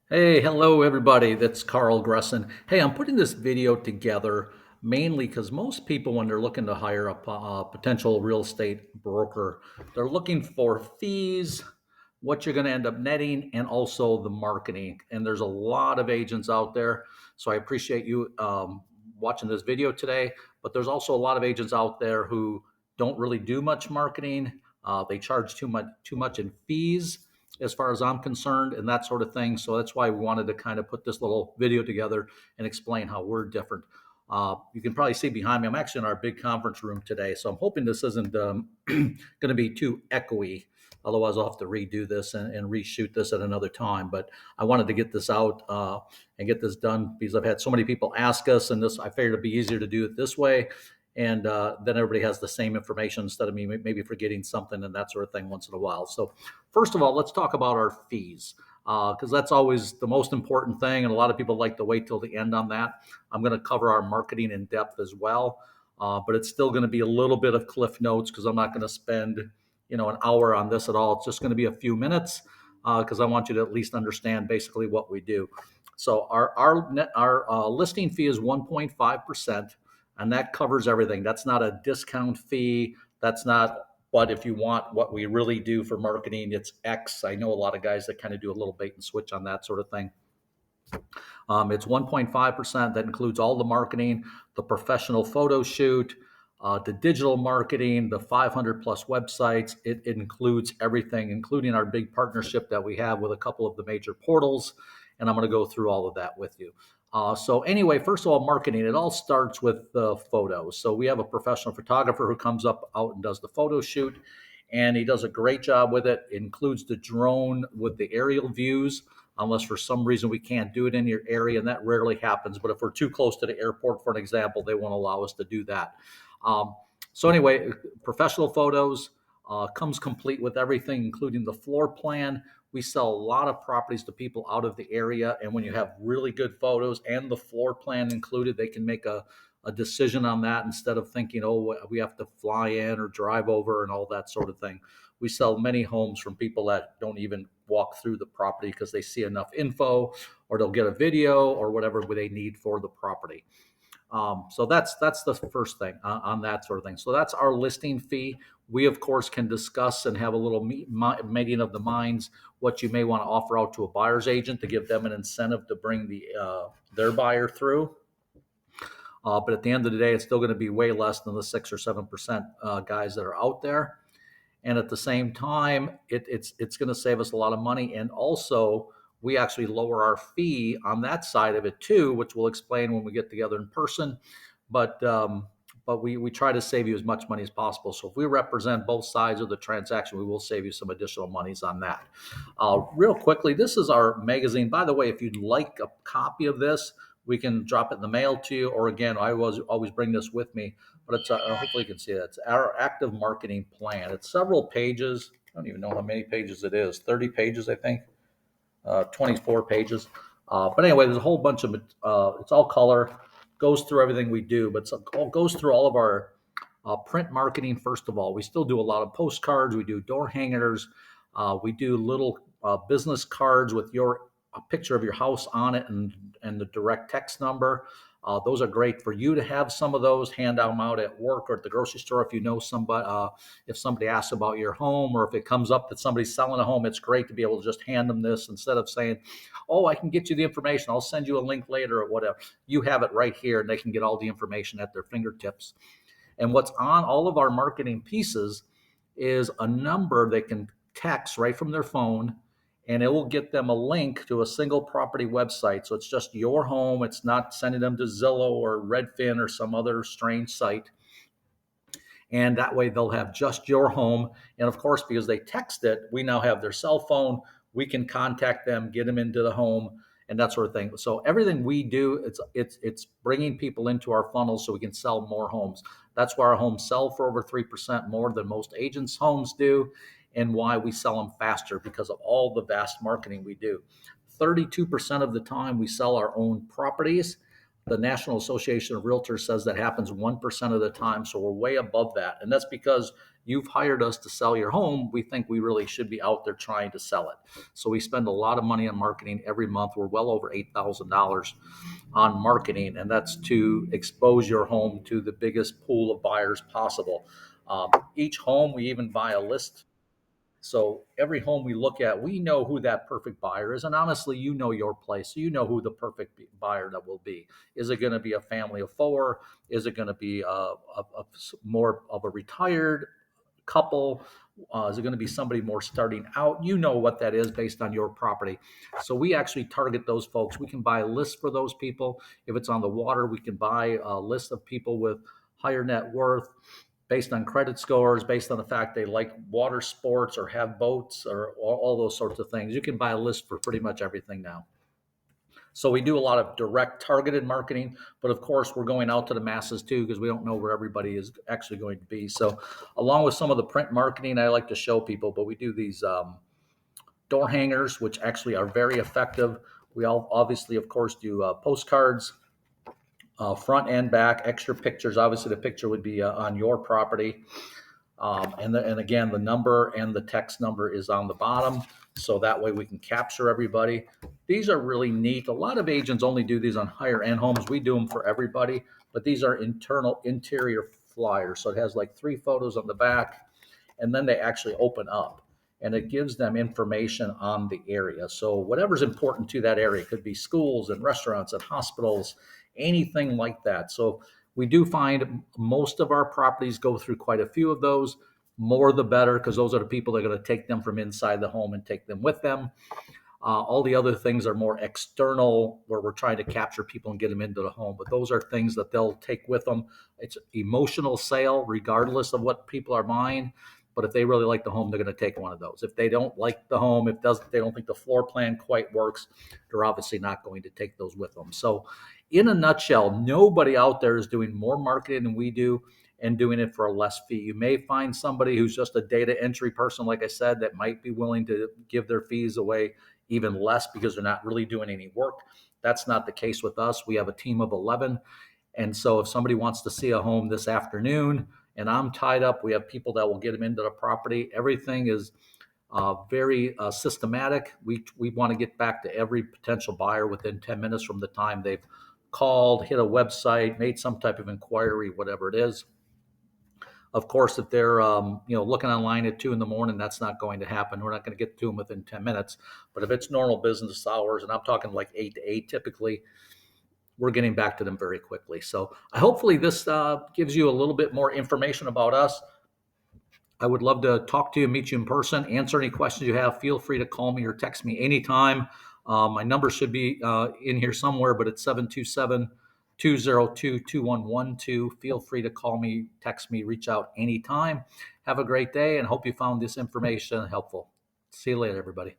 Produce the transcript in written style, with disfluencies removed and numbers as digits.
Hey, hello everybody. That's Carl Gresson. Hey, I'm putting this video together mainly because most people, when they're looking to hire a potential real estate broker, they're looking for fees, what you're going to end up netting, and also the marketing. And there's a lot of agents out there, so I appreciate you watching this video today. But there's also a lot of agents out there who don't really do much marketing. They charge too much in fees as far as I'm concerned, and that sort of thing. So that's why we wanted to kind of put this little video together and explain how we're different. You can probably see behind me, I'm actually in our big conference room today. So I'm hoping this isn't going to be too echoey. Otherwise, I'll have to redo this and reshoot this at another time. But I wanted to get this out and get this done because I've had so many people ask us, and this I figured it'd be easier to do it this way. And then everybody has the same information instead of me maybe forgetting something and that sort of thing once in a while. So first of all, let's talk about our fees because that's always the most important thing. And a lot of people like to wait till the end on that. I'm going to cover our marketing in depth as well, but it's still going to be a little bit of cliff notes because I'm not going to spend an hour on this at all. It's just going to be a few minutes because I want you to at least understand basically what we do. So our listing fee is 1.5%, and that covers everything. That's not a discount fee. That's not, but if you want what we really do for marketing, it's X. I know a lot of guys that kind of do a little bait and switch on that sort of thing. It's 1.5%. That includes all the marketing, the professional photo shoot, the digital marketing, the 500 plus websites. It includes everything, including our big partnership that we have with a couple of the major portals. And I'm going to go through all of that with you. So anyway, first of all, marketing, it all starts with the photos. So we have a professional photographer who comes up out and does the photo shoot, and he does a great job with it. It includes the drone with the aerial views, unless for some reason we can't do it in your area, and that rarely happens. But if we're too close to the airport, for an example, they won't allow us to do that. Um, so anyway, professional photos comes complete with everything, including the floor plan. We sell a lot of properties to people out of the area, and when you have really good photos and the floor plan included, they can make a decision on that instead of thinking, oh, we have to fly in or drive over and all that sort of thing. We sell many homes from people that don't even walk through the property because they see enough info, or they'll get a video or whatever they need for the property. So that's the first thing on that sort of thing. So that's our listing fee. We of course can discuss and have a little meeting of the minds what you may want to offer out to a buyer's agent to give them an incentive to bring their buyer through. But at the end of the day, it's still going to be way less than the 6 or 7% guys that are out there. And at the same time, it's going to save us a lot of money. And also, we actually lower our fee on that side of it too, which we'll explain when we get together in person. But we try to save you as much money as possible. So if we represent both sides of the transaction, we will save you some additional monies on that. Real quickly, this is our magazine. By the way, if you'd like a copy of this, we can drop it in the mail to you. Or again, I always bring this with me, but it's hopefully you can see it. It's our active marketing plan. It's several pages. I don't even know how many pages it is. 30 pages, I think. 24 pages. But anyway, there's a whole bunch of it's all color, goes through everything we do, but goes through all of our print marketing. First of all, we still do a lot of postcards. We do door hangers. We do little business cards with a picture of your house on it and the direct text number. Those are great for you to have some of those, hand them out at work or at the grocery store if you know somebody. If somebody asks about your home, or if it comes up that somebody's selling a home, it's great to be able to just hand them this instead of saying, "Oh, I can get you the information. I'll send you a link later," or whatever. You have it right here, and they can get all the information at their fingertips. And what's on all of our marketing pieces is a number they can text right from their phone, and it will get them a link to a single property website. So it's just your home. It's not sending them to Zillow or Redfin or some other strange site. And that way they'll have just your home. And of course, because they text it, we now have their cell phone. We can contact them, get them into the home, and that sort of thing. So everything we do, it's bringing people into our funnel so we can sell more homes. That's why our homes sell for over 3% more than most agents' homes do, and why we sell them faster because of all the vast marketing we do. 32% of the time we sell our own properties. The National Association of Realtors says that happens 1% of the time. So we're way above that. And that's because you've hired us to sell your home. We think we really should be out there trying to sell it. So we spend a lot of money on marketing every month. We're well over $8,000 on marketing, and that's to expose your home to the biggest pool of buyers possible. Each home, we even buy a list. So every home we look at, we know who that perfect buyer is. And honestly, you know your place. So you know who the perfect buyer that will be. Is it going to be a family of four? Is it going to be more of a retired couple? Is it going to be somebody more starting out? You know what that is based on your property. So we actually target those folks. We can buy a list for those people. If it's on the water, we can buy a list of people with higher net worth based on credit scores, based on the fact they like water sports or have boats or all those sorts of things. You can buy a list for pretty much everything now. So we do a lot of direct targeted marketing, but of course we're going out to the masses too because we don't know where everybody is actually going to be. So along with some of the print marketing, I like to show people, but we do these door hangers, which actually are very effective. We all obviously, of course, do postcards, front and back, extra pictures. Obviously, the picture would be on your property. And again, the number and the text number is on the bottom. So that way we can capture everybody. These are really neat. A lot of agents only do these on higher end homes. We do them for everybody, but these are interior flyers. So it has like 3 photos on the back, and then they actually open up and it gives them information on the area. So whatever's important to that area, it could be schools and restaurants and hospitals, anything like that. So we do find most of our properties go through quite a few of those. More the better, because those are the people that are going to take them from inside the home and take them with them. All the other things are more external, where we're trying to capture people and get them into the home. But those are things that they'll take with them. It's emotional sale, regardless of what people are buying. But if they really like the home, they're going to take one of those. If they don't like the home, if they don't think the floor plan quite works, they're obviously not going to take those with them. So, in a nutshell, nobody out there is doing more marketing than we do and doing it for a less fee. You may find somebody who's just a data entry person, like I said, that might be willing to give their fees away even less because they're not really doing any work. That's not the case with us. We have a team of 11. And so if somebody wants to see a home this afternoon and I'm tied up, we have people that will get them into the property. Everything is very systematic. We want to get back to every potential buyer within 10 minutes from the time they've called, hit a website, made some type of inquiry, whatever it is. Of course, if they're looking online at 2 a.m, that's not going to happen. We're not going to get to them within 10 minutes. But if it's normal business hours, and I'm talking like 8 to 8 typically, we're getting back to them very quickly. So hopefully this gives you a little bit more information about us. I would love to talk to you, meet you in person, answer any questions you have. Feel free to call me or text me anytime. My number should be in here somewhere, but it's 727-202-2112. Feel free to call me, text me, reach out anytime. Have a great day and hope you found this information helpful. See you later, everybody.